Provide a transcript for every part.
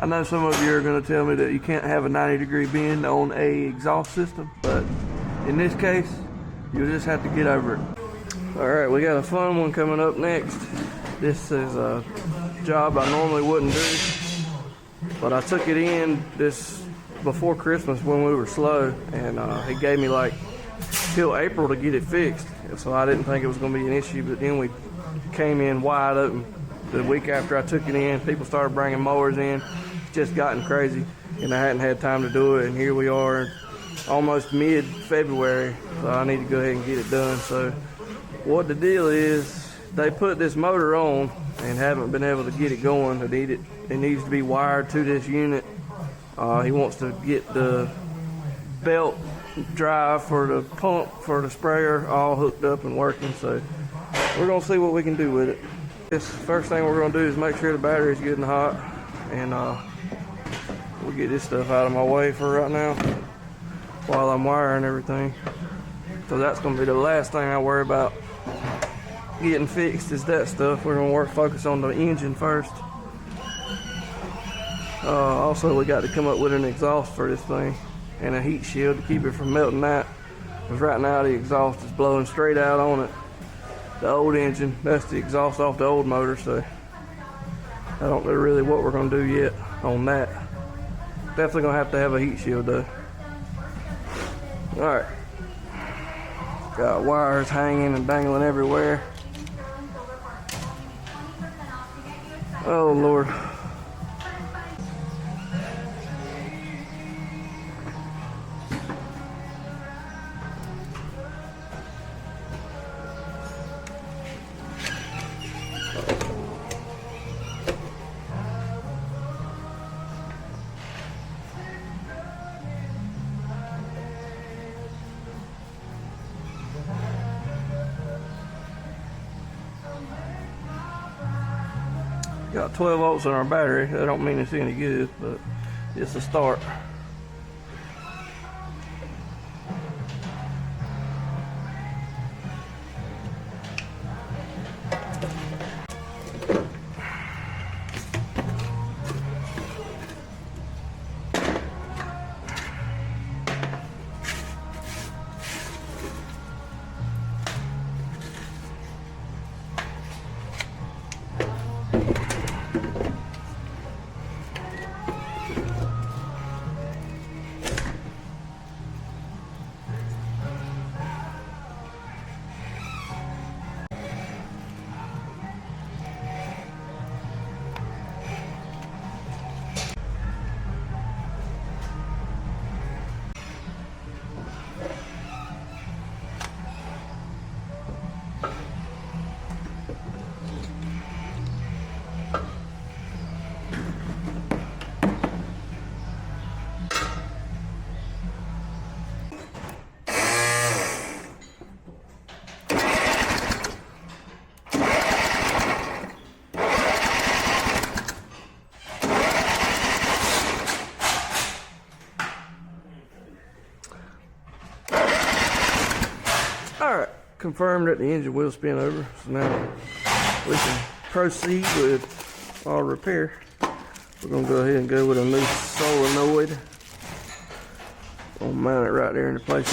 I know some of you are going to tell me that you can't have a 90-degree bend on a exhaust system, but in this case, you'll just have to get over it. All right, we got a fun one coming up next. This is a job I normally wouldn't do, but I took it in this before Christmas when we were slow, and he gave me like till April to get it fixed. So I didn't think it was going to be an issue, but then we came in wide open. The week after I took it in, people started bringing mowers in. It's just gotten crazy, and I hadn't had time to do it, and here we are almost mid-February, so I need to go ahead and get it done. So what the deal is, they put this motor on and haven't been able to get it going. It needs to be wired to this unit. He wants to get the belt drive for the pump for the sprayer all hooked up and working, so we're gonna see what we can do with it. This first thing we're gonna do is make sure the battery is good and hot, and we'll get this stuff out of my way for right now while I'm wiring everything. So that's gonna be the last thing I worry about getting fixed, is that stuff. We're gonna focus on the engine first. Also, we got to come up with an exhaust for this thing and a heat shield to keep it from melting that, because right now the exhaust is blowing straight out on it. The old engine, that's the exhaust off the old motor, so I don't know really what we're going to do yet on that. Definitely going to have a heat shield though. Alright, got wires hanging and dangling everywhere. Oh Lord. Got 12 volts in our battery. That don't mean it's any good, but it's a start. Alright, confirmed that the engine will spin over, so now we can proceed with our repair. We're going to go ahead and go with a new solenoid. I'll mount it right there in the place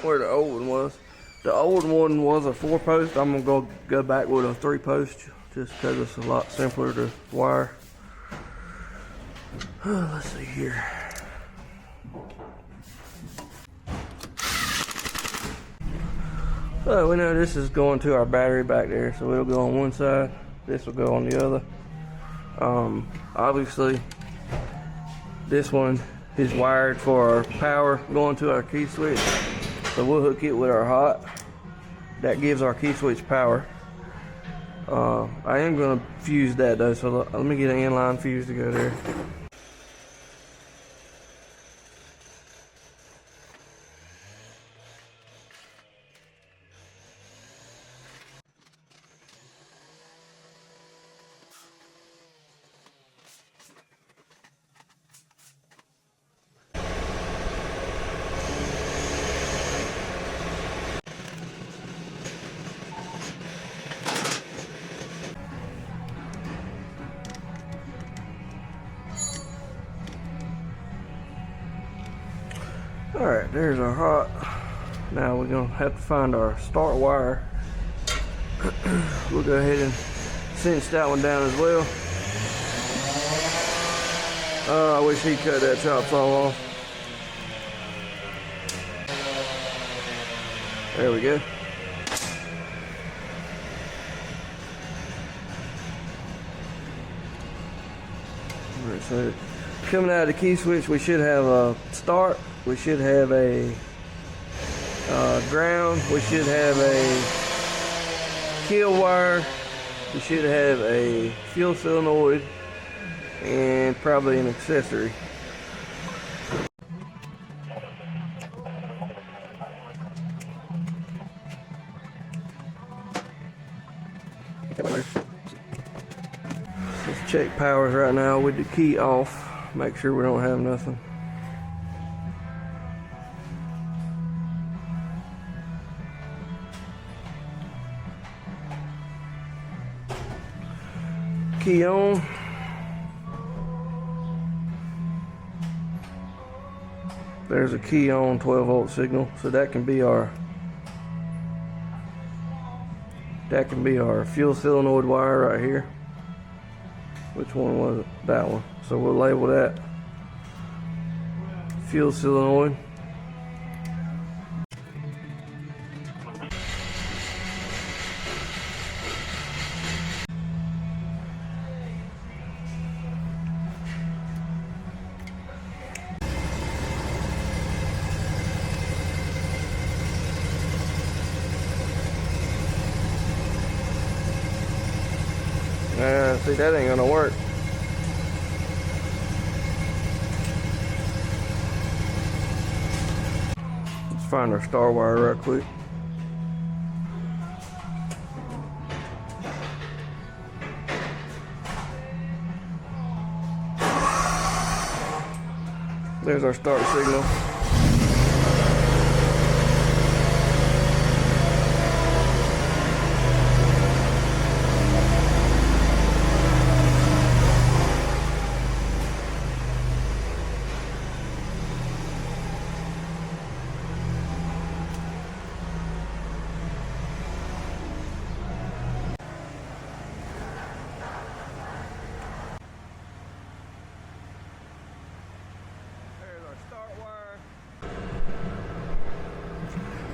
where the old one was. The old one was a 4-post. I'm going to go back with a 3-post just because it's a lot simpler to wire. Let's see here. So we know this is going to our battery back there, so it'll go on one side, this will go on the other. Obviously this one is wired for our power going to our key switch, so we'll hook it with our hot. That gives our key switch power. I am going to fuse that though, so let me get an inline fuse to go there. Alright, there's our hot. Now we're going to have to find our start wire. We'll go ahead and cinch that one down as well. I wish he'd cut that chop saw off. There we go. Alright, so coming out of the key switch, we should have a start, we should have a ground, we should have a kill wire, we should have a fuel solenoid, and probably an accessory. Let's check powers right now with the key off. Make sure we don't have nothing. Key on. There's a key on 12-volt signal, so that can be our fuel solenoid wire right here. Which one was it? That one. So we'll label that fuel solenoid. See, that ain't gonna work. Let's find our star wire right quick. There's our start signal.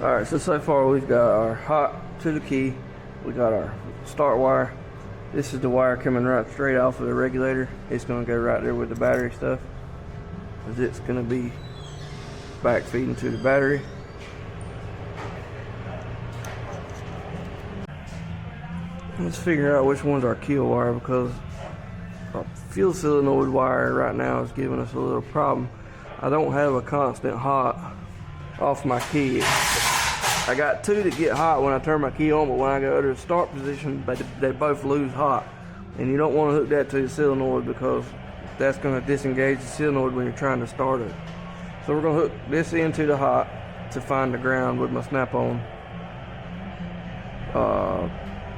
Alright, so far we've got our hot to the key, we got our start wire. This is the wire coming right straight off of the regulator. It's going to go right there with the battery stuff, because it's going to be back feeding to the battery. Let's figure out which one's our kill wire, because our fuel solenoid wire right now is giving us a little problem. I don't have a constant hot off my key. I got two that get hot when I turn my key on, but when I go to the start position, they both lose hot. And you don't want to hook that to the solenoid, because that's going to disengage the solenoid when you're trying to start it. So we're going to hook this into the hot to find the ground with my snap-on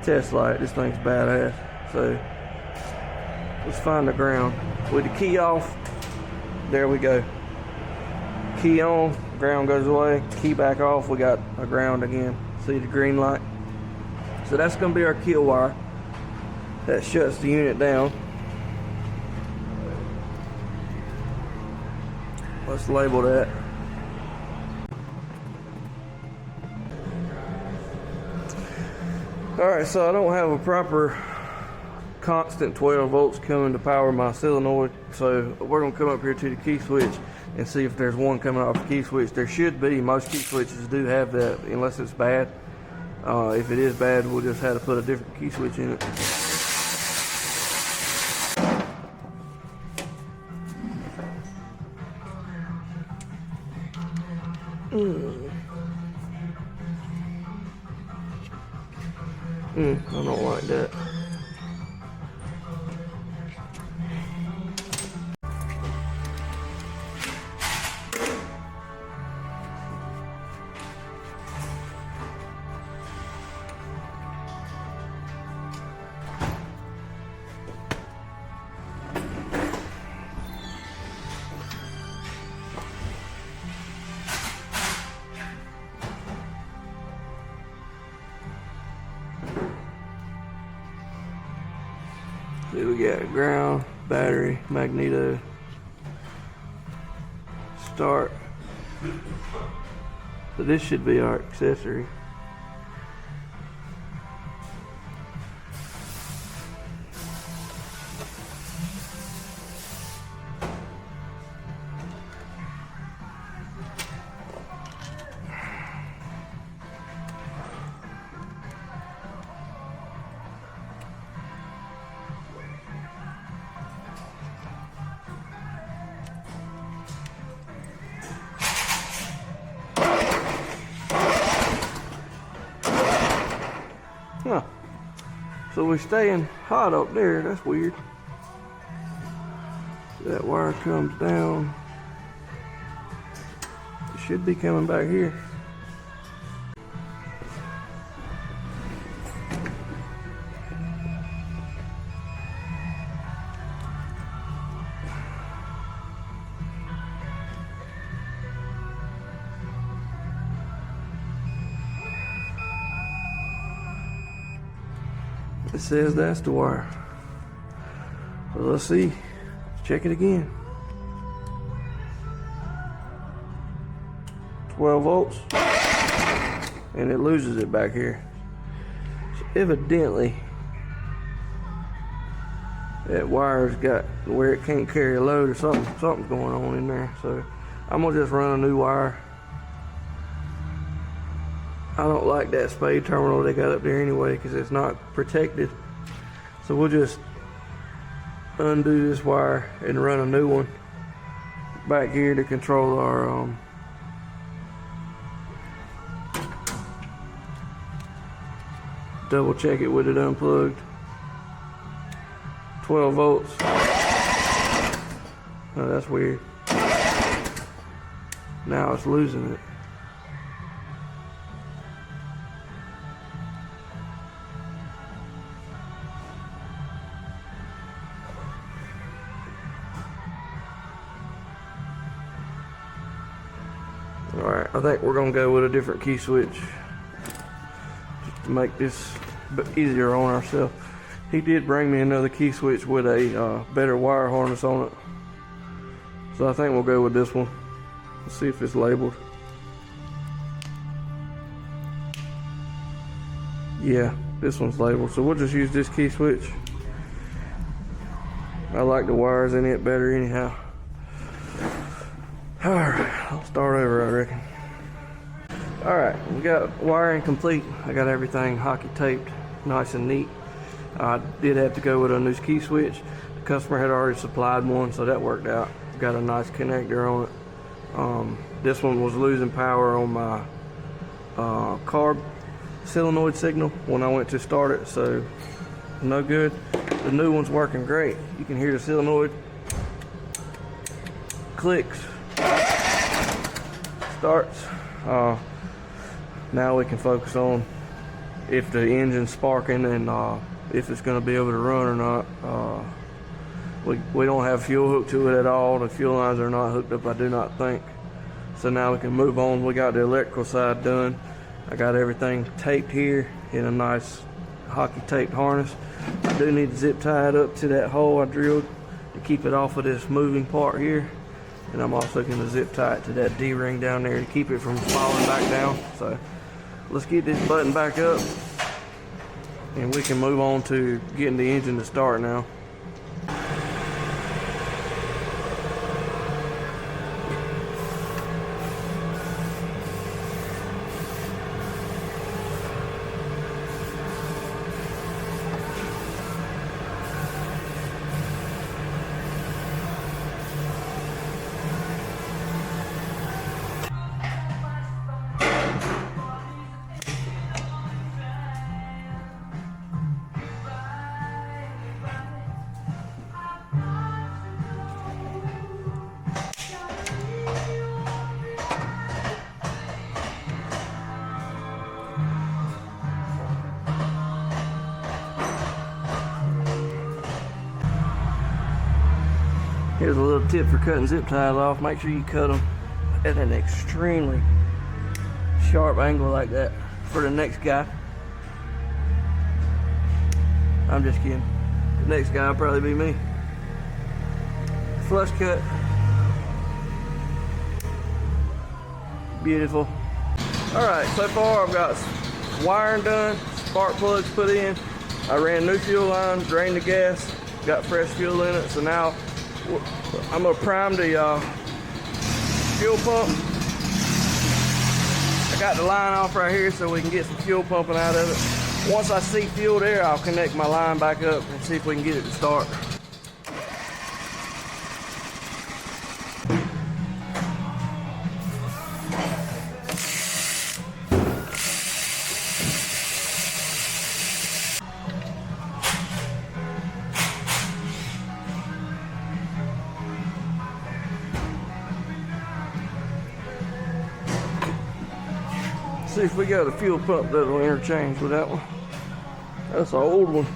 test light. This thing's badass. So let's find the ground. With the key off, there we go. Key on, ground goes away, key back off, we got a ground again. See the green light? So that's going to be our kill wire. That shuts the unit down. Let's label that. Alright, so I don't have a proper constant 12 volts coming to power my solenoid, so we're going to come up here to the key switch and see if there's one coming off the key switch. There should be. Most key switches do have that, unless it's bad. If it is bad, we'll just have to put a different key switch in it. I don't like that. we got? Ground, battery, magneto, start. So this should be our accessory. Huh. So we're staying hot up there. That's weird. That wire comes down. It should be coming back here. It says that's the wire. So let's see. Check it again. 12 volts. And it loses it back here. So evidently that wire's got where it can't carry a load or something's going on in there. So I'm gonna just run a new wire. I don't like that spade terminal they got up there anyway because it's not protected. So we'll just undo this wire and run a new one back here to control our double check it with it unplugged. 12 volts. Oh, that's weird. Now it's losing it. Alright, I think we're going to go with a different key switch just to make this easier on ourselves. He did bring me another key switch with a better wire harness on it. So I think we'll go with this one. Let's see if it's labeled. Yeah, this one's labeled. So we'll just use this key switch. I like the wires in it better anyhow. Alright, I'll start over, I reckon. Alright, we got wiring complete. I got everything hockey taped nice and neat. I did have to go with a new key switch. The customer had already supplied one, so that worked out. Got a nice connector on it. This one was losing power on my carb solenoid signal when I went to start it, so no good. The new one's working great. You can hear the solenoid clicks. Starts. Now we can focus on if the engine's sparking and if it's going to be able to run or not. We don't have fuel hooked to it at all. The fuel lines are not hooked up, I do not think. So now we can move on. We got the electrical side done. I got everything taped here in a nice hockey taped harness. I do need to zip tie it up to that hole I drilled to keep it off of this moving part here. And I'm also going to zip tie it to that D-ring down there to keep it from falling back down. So let's get this button back up and we can move on to getting the engine to start now. Here's a little tip for cutting zip ties off. Make sure you cut them at an extremely sharp angle like that for the next guy. I'm just kidding. Next guy will probably be me. Flush cut. Beautiful. Alright, so far I've got wiring done, spark plugs put in. I ran new fuel line, drained the gas, got fresh fuel in it. So now I'm gonna prime the fuel pump. I got the line off right here so we can get some fuel pumping out of it. Once I see fuel there, I'll connect my line back up and see if we can get it to start. See if we got a fuel pump that'll interchange with that one. That's an old one.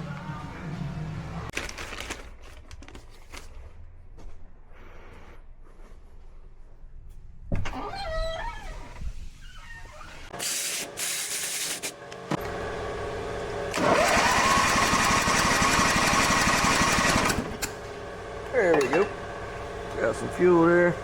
There we go. Got some fuel there.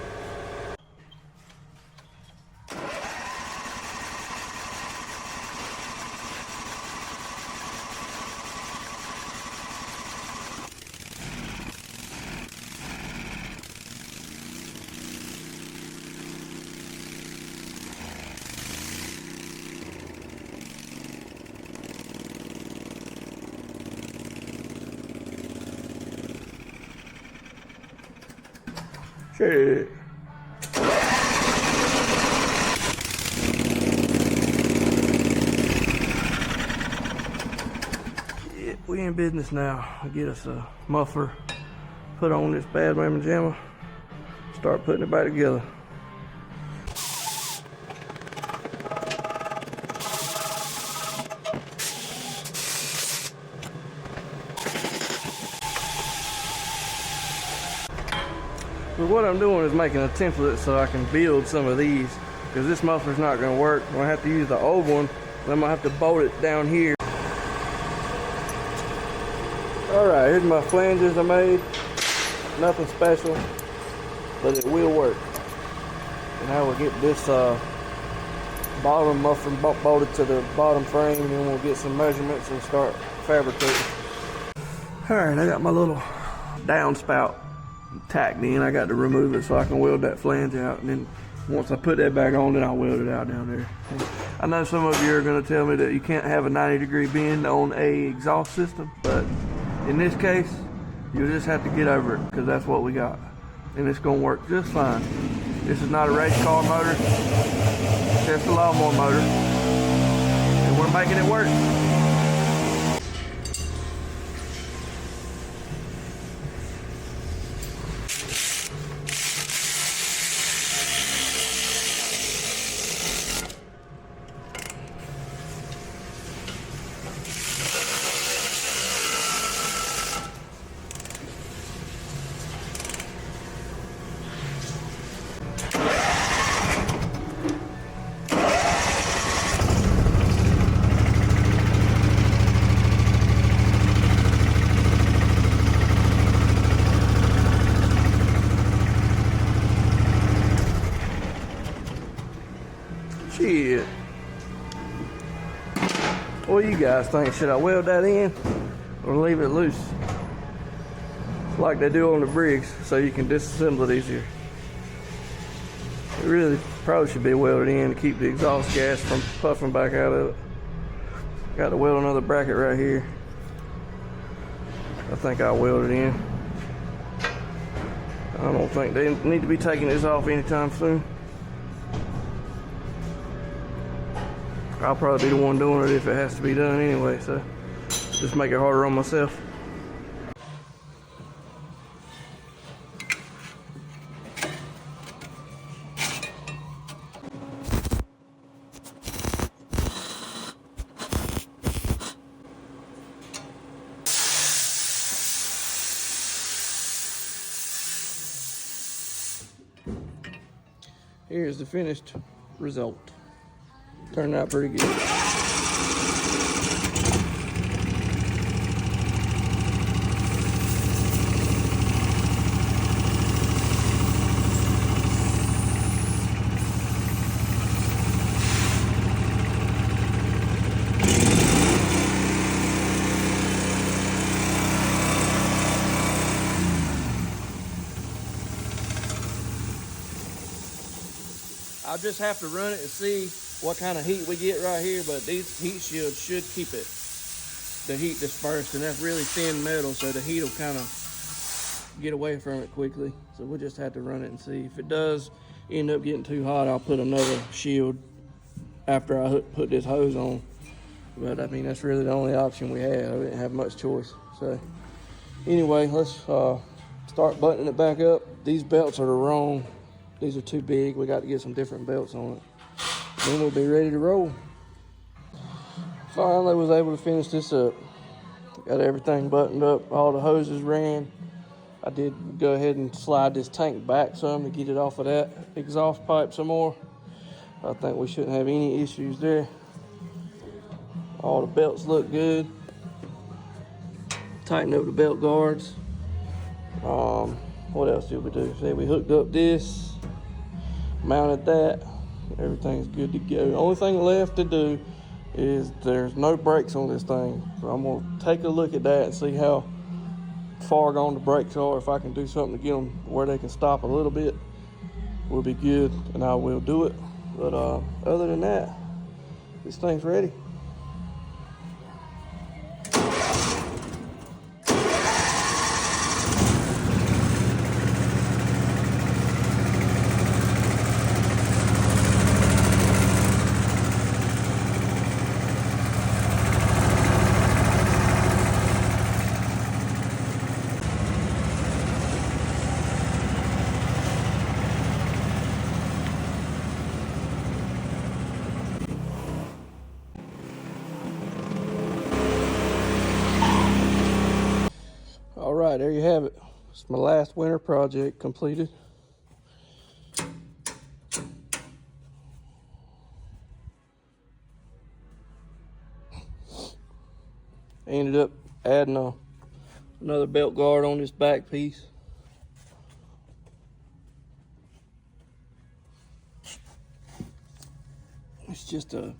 Shit. Yeah, we in business now. I'll get us a muffler, put on this bad mamma jamma, start putting it back together. But what I'm doing is making a template so I can build some of these, because this muffler's not going to work. I'm going to have to use the old one, and I'm going to have to bolt it down here. Alright, here's my flanges I made. Nothing special, but it will work. And I will get this bottom muffler bolted to the bottom frame, and then we'll get some measurements and start fabricating. Alright, I got my little downspout tacked in. I got to remove it so I can weld that flange out, and then once I put that back on, then I'll weld it out down there. I know some of you are going to tell me that you can't have a 90-degree bend on a exhaust system, but in this case you'll just have to get over it, because that's what we got, and it's going to work just fine. This is not a race car motor, it's just a lawnmower motor, and we're making it work. Shit. What do you guys think? Should I weld that in or leave it loose? Like they do on the Briggs, so you can disassemble it easier. It really probably should be welded in to keep the exhaust gas from puffing back out of it. Got to weld another bracket right here. I think I'll weld it in. I don't think they need to be taking this off anytime soon. I'll probably be the one doing it if it has to be done anyway, so just make it harder on myself. Here's the finished result. Turned out pretty good. I'll just have to run it and see what kind of heat we get right here, but these heat shields should keep the heat dispersed, and that's really thin metal, so the heat will kind of get away from it quickly. So we'll just have to run it and see. If it does end up getting too hot, I'll put another shield after I put this hose on. But I mean, that's really the only option we had. I didn't have much choice. So anyway, let's start buttoning it back up. These belts are the wrong. These are too big. We got to get some different belts on it. Then we'll be ready to roll. Finally was able to finish this up. Got everything buttoned up. All the hoses ran. I did go ahead and slide this tank back some to get it off of that exhaust pipe some more. I think we shouldn't have any issues there. All the belts look good. Tighten up the belt guards. What else did we do? See, we hooked up this, mounted that. Everything's good to go. The only thing left to do is there's no brakes on this thing. So I'm gonna take a look at that and see how far gone the brakes are. If I can do something to get them where they can stop a little bit, will be good, and I will do it. But other than that, this thing's ready. All right, there you have it. It's my last winter project completed. I ended up adding another belt guard on this back piece. It's just a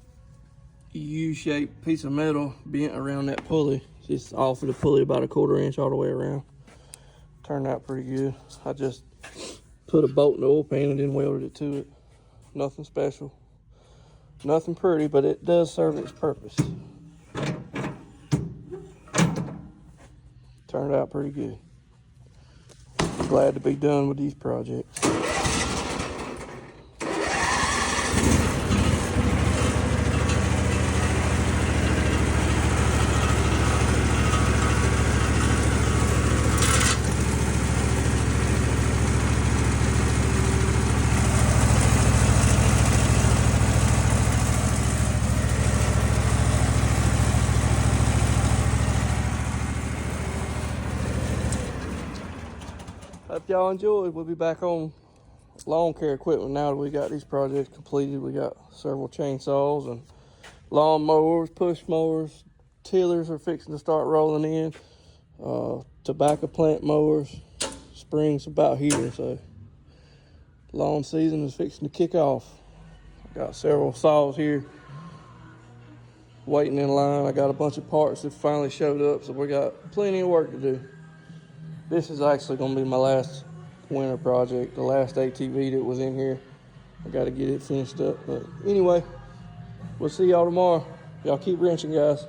U-shaped piece of metal bent around that pulley. Just off of the pulley about a 1/4 inch all the way around. Turned out pretty good. I just put a bolt in the oil pan and then welded it to it. Nothing special. Nothing pretty, but it does serve its purpose. Turned out pretty good. Glad to be done with these projects. Hope y'all enjoyed. We'll be back on lawn care equipment now that we got these projects completed. We got several chainsaws and lawn mowers, push mowers, tillers are fixing to start rolling in, tobacco plant mowers. Spring's about here, so lawn season is fixing to kick off. I got several saws here waiting in line. I got a bunch of parts that finally showed up, so we got plenty of work to do. This is actually going to be my last winter project, the last ATV that was in here. I got to get it finished up. But anyway, we'll see y'all tomorrow. Y'all keep wrenching, guys.